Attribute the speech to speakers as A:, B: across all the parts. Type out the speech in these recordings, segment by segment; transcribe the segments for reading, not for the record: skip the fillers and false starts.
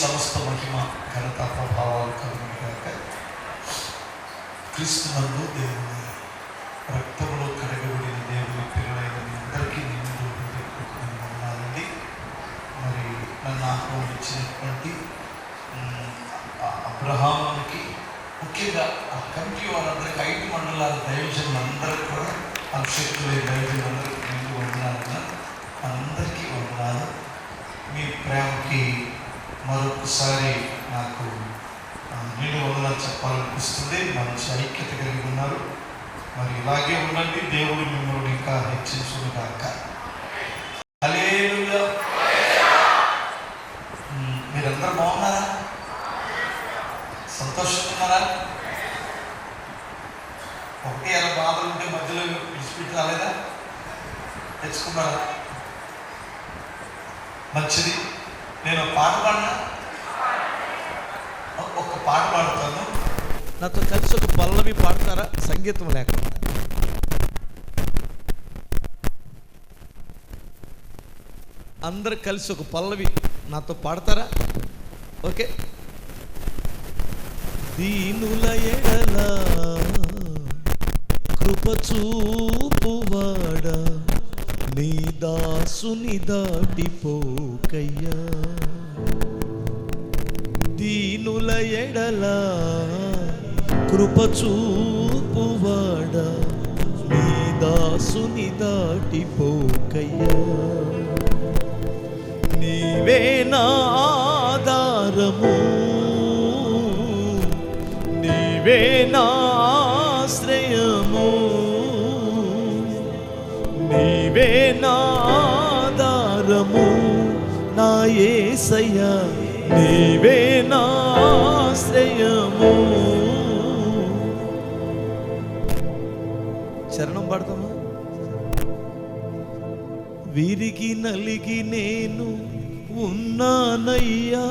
A: సమస్త మహిమ ఘనత ప్రభావాలు కలుగును గాక. క్రీస్తునందు దేవుని రక్తంలో కడగబడిన దేవుని పిల్లలైన మీ అందరికీ నిండు వందనాలండి. మరి నన్ను ఆహ్వానించినటువంటి అబ్రహాముకి, ముఖ్యంగా ఆ కమిటీ వాళ్ళందరికీ 5 మండలాల దైవజనులందరికీ కూడా, అభిషేక్తులే దైవజనులందరికీ నిండు వందనాలన్నా అందరికీ వందనాలు. మీ ప్రేమకి మరొకసారి నాకు నిండు వందనాలు చెప్పాలనిపిస్తుంది. మంచి ఐక్యత కలిగి ఉన్నారు. మరి ఇలాగే ఉండండి. దేవుడు మిమ్మల్ని ఇంకా హెచ్చించును గాక. హల్లెలూయా. మీరందరూ బాగున్నారా? సంతోషంగా ఉన్నారా? ఒకటి అలా బాధలు ఉంటే మధ్యలో విడిచిపెట్టి రాలేదా? తెచ్చుకున్నారా? మంచిది. నేను పాట పాడినా, ఒక పాట పాడతాను. నాతో కలిసి ఒక పల్లవి పాడతారా? సంగీతం లేకుండా. అందరు కలిసి ఒక పల్లవి నాతో పాడతారా? ఓకే. దీనుల ఎడల కృప చూపువాడా, నీ దాసుని దాటిపోకయ్యా. దీనుల ఎడల కృప చూపువాడా, నీ దాసుని దాటిపోకయ్యా. నీవే నా ఆధారము, నీవే నా ఆశ్రయము, నీవే నా ఆధారము నా యేసయ్యా, నీవే నా ఆశ్రయము. చరణం పాడతామా? విరిగి నలిగి నేను ఉన్నానయ్యా,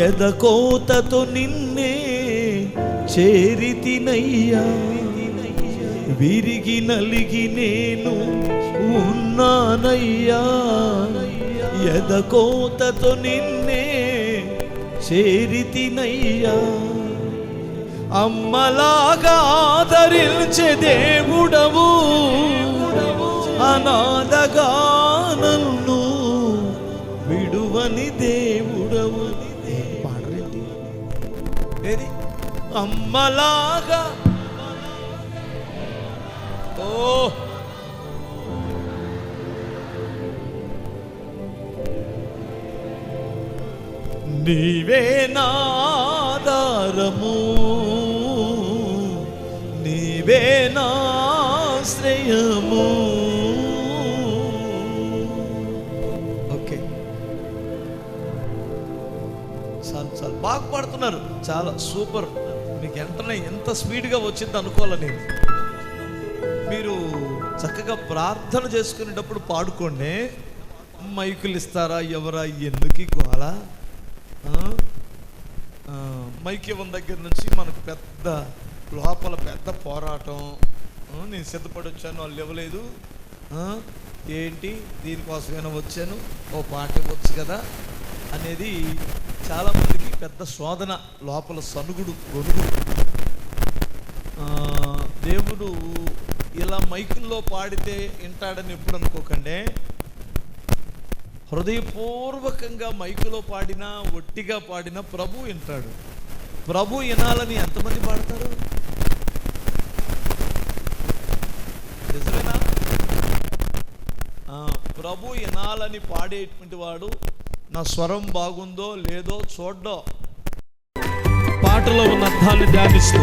A: ఎదకోతతో నిన్నే చేరితినయ్యా. విరిగి నలిగి నేను ఉన్నానయ్యా, ఎదకోతతో నిన్నే చేరితినయ్యా. అమ్మలాగా ఆదరించే దేవుడవు, అనాథగా నన్ను విడువని దేవుడవు. పాడరేంటి? ఏది? అమ్మలాగా. ఓ నీవే నా ఆధారము, నీవే నా ఆశ్రయము. ఓకే, చాలు బాగా పాడుతున్నారు. చాలా సూపర్. మీకు వెంటనే ఎంత స్పీడ్గా వచ్చింది అనుకోవాలి నేను. మీరు చక్కగా ప్రార్థన చేసుకునేటప్పుడు పాడుకోండి. మైకులు ఇస్తారా ఎవరా? ఎందుకు గోల? మైక్ ఇవ్వని దగ్గర నుంచి మనకు పెద్ద లోపల పెద్ద పోరాటం. నేను సిద్ధపడి వచ్చాను, వాళ్ళు ఇవ్వలేదు. ఏంటి దీనికోసమైనా వచ్చాను, ఓ పాట ఇవ్వచ్చు కదా అనేది చాలామందికి పెద్ద శోధన, లోపల సనుగుడు గొనుగుడు. దేవుడు ఇలా మైకుల్లో పాడితే వింటాడని ఎప్పుడు అనుకోకండి. హృదయపూర్వకంగా మైకులో పాడినా, ఒట్టిగా పాడినా ప్రభు వింటాడు. ప్రభు వినాలని ఎంతమంది పాడతారు? నిజమేనా? ప్రభు వినాలని పాడేటువంటి వాడు నా స్వరం బాగుందో లేదో చూడ్డో, పాటలో ఉన్న అర్థాన్ని ధ్యానిస్తూ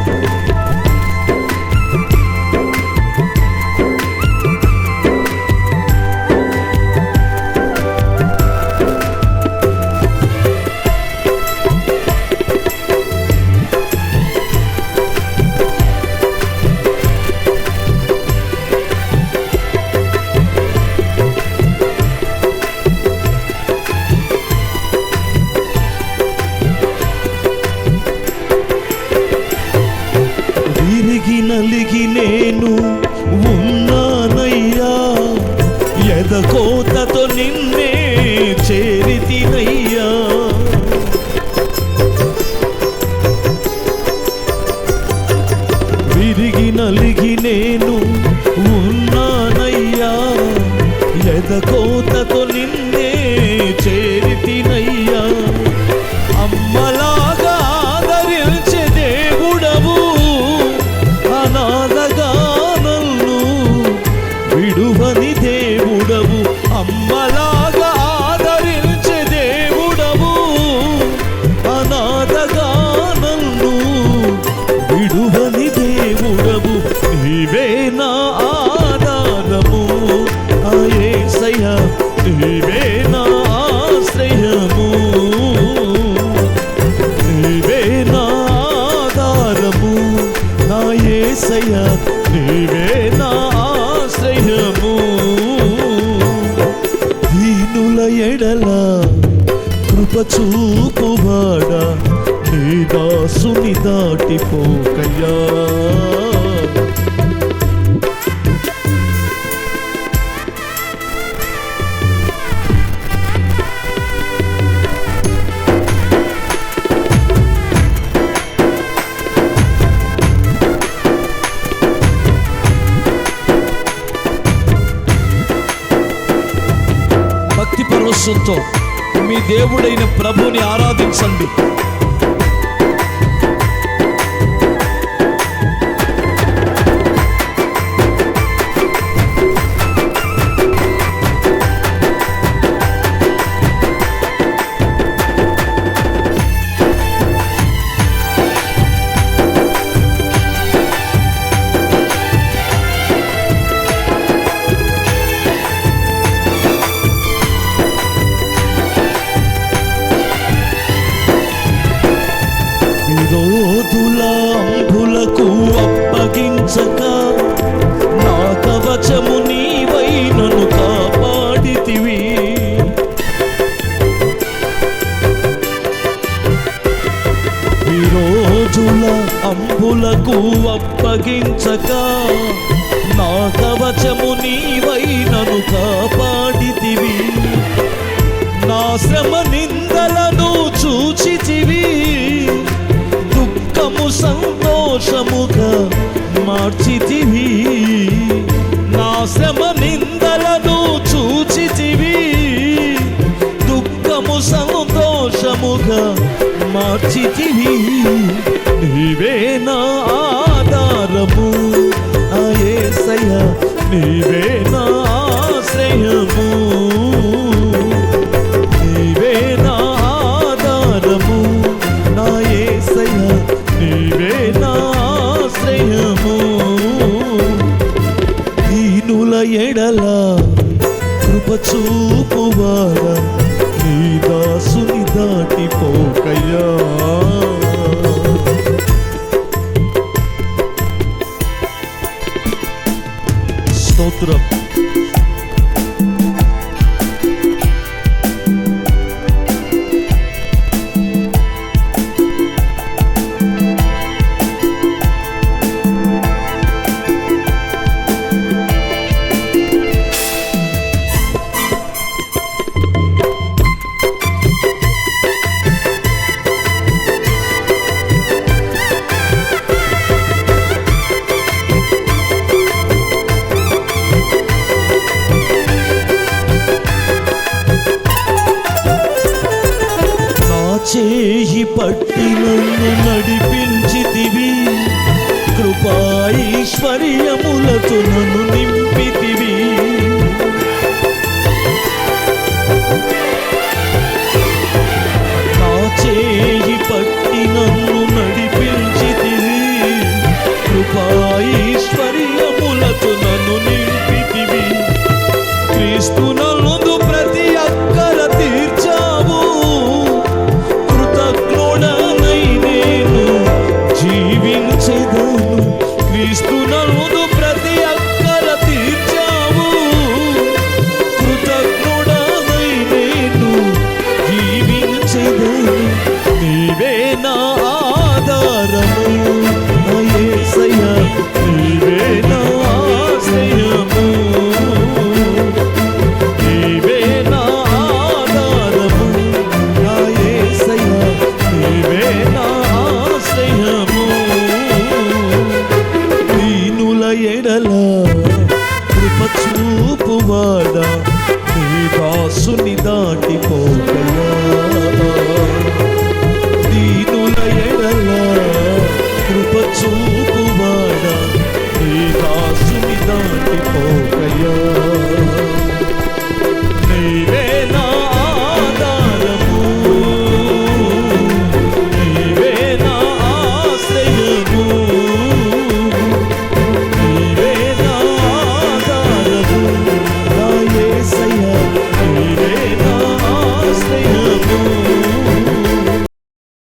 A: మోతతో నిన్నే చేరితినయ్యా. అమ్మలాగా ఆదరించే దేవుడవు, అనాథగా నన్ను విడువని దేవుడవు. అమ్మలాగా ఆదరించే దేవుడవు, అనాథగా నన్ను విడువని దేవుడవు. నీవే నా ఆధారము ఆ యేసయ్యా, నీవే నా ఆశ్రయము. నీవే నా ఆధారము నా యేసయ్యా, నీవే నా ఆశ్రయము. దీనుల ఎడల కృప చూపువాడా, నీ దాసుని దాటిపోకయ్యా. భక్తి పరవశంతో మీ దేవుడైన ప్రభుని ఆరాధించండి. విరోధుల అంబులకు అప్పగించక నా కవచము నీవై నన్ను కాపాడితివి. విరోధుల అంబులకు అప్పగించక నా కవచము నీవై నన్ను కాపాడితివి. నా శ్రమ నిందలను చూచితివి, దుఃఖము సంతోషముగా మార్చితివి. నా శ్రమ నిందలను చూచితివి, దుఃఖము సంతోషముగా మార్చితివి. నీవే నా ఆధారము ఆ యేసయ్యా, నీవే నా ఆశ్రయము. నీవే నా ఆధారము నా యేసయ్యా, నీవే నా ఆశ్రయము. దీనుల ఎడల కృప చూపువాడా, నీ దాసుని దాటిపోకయ్యా. స్తోత్రం. చేయి పట్టి నన్ను నడిపించితివి, కృపాైశ్వర్యములతో నన్ను